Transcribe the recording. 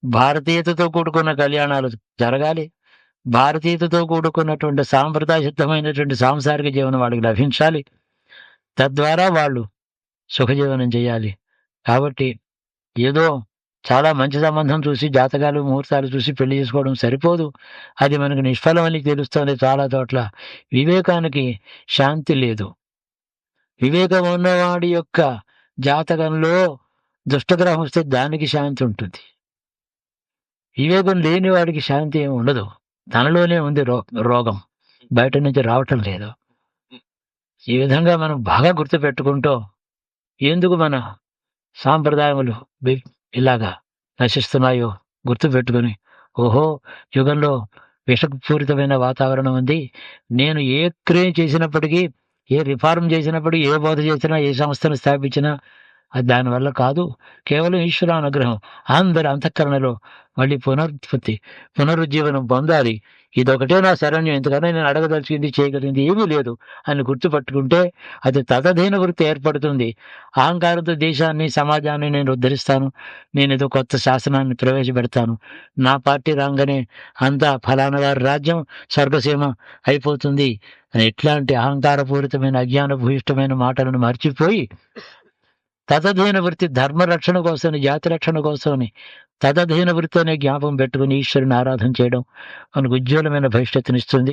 భారతీయతతో కూడుకున్న కళ్యాణాలు జరగాలి. భారతీయతతో కూడుకున్నటువంటి సాంప్రదాయసిద్ధమైనటువంటి సాంసారిక జీవనం వాళ్ళకి లభించాలి. తద్వారా వాళ్ళు సుఖజీవనం చేయాలి. కాబట్టి ఏదో చాలా మంచి సంబంధం చూసి, జాతకాలు, ముహూర్తాలు చూసి పెళ్లి చేసుకోవడం సరిపోదు. అది మనకు నిష్ఫలమని తెలుస్తోంది చాలా చోట్ల. వివేకానికి శాంతి లేదు. వివేకం ఉన్నవాడి యొక్క జాతకంలో దుష్టగ్రహం వస్తే దానికి శాంతి ఉంటుంది. వివేకం లేని వాడికి శాంతి ఏమి ఉండదు. తనలోనే ఉంది రోగం. బయట నుంచి రావటం లేదు. ఈ విధంగా మనం బాగా గుర్తుపెట్టుకుంటూ ఎందుకు మన సాంప్రదాయములు ఇలాగా నశిస్తున్నాయో గుర్తుపెట్టుకుని, ఓహో! యుగంలో విషపూరితమైన వాతావరణం ఉంది. నేను ఏ క్రియ చేసినప్పటికీ, ఏ రిఫార్మ్ చేసినప్పటికీ, ఏ బోధ చేసినా, ఏ సంస్థను స్థాపించినా అది దానివల్ల కాదు. కేవలం ఈశ్వర అనుగ్రహం. అందరి అంతఃకరణలో మళ్ళీ పునరుజ్జీవనం పొందాలి. ఇదొకటే నా శరణ్యం. ఇంతకన్నా నేను అడగదలిచింది, చేయగలిగింది ఏమీ లేదు అని గుర్తుపట్టుకుంటే అది తదధీన వృత్తి ఏర్పడుతుంది. అహంకారంతో దేశాన్ని, సమాజాన్ని నేను ఉద్ధరిస్తాను. నేనేదో కొత్త శాసనాన్ని ప్రవేశపెడతాను. నా పార్టీ రాగానే అంతా ఫలానా వారి రాజ్యం స్వర్గసీమ అయిపోతుంది అని ఇట్లాంటి అహంకారపూరితమైన, అజ్ఞానభూయిష్టమైన మాటలను మర్చిపోయి తదధీన వృత్తి ధర్మరక్షణ కోసమని, జాతి రక్షణ కోసమని తదధీన వృత్తి అనే జ్ఞాపకం పెట్టుకుని ఈశ్వరుని ఆరాధన చేయడం మనకు ఉజ్వలమైన భవిష్యత్తునిస్తుంది.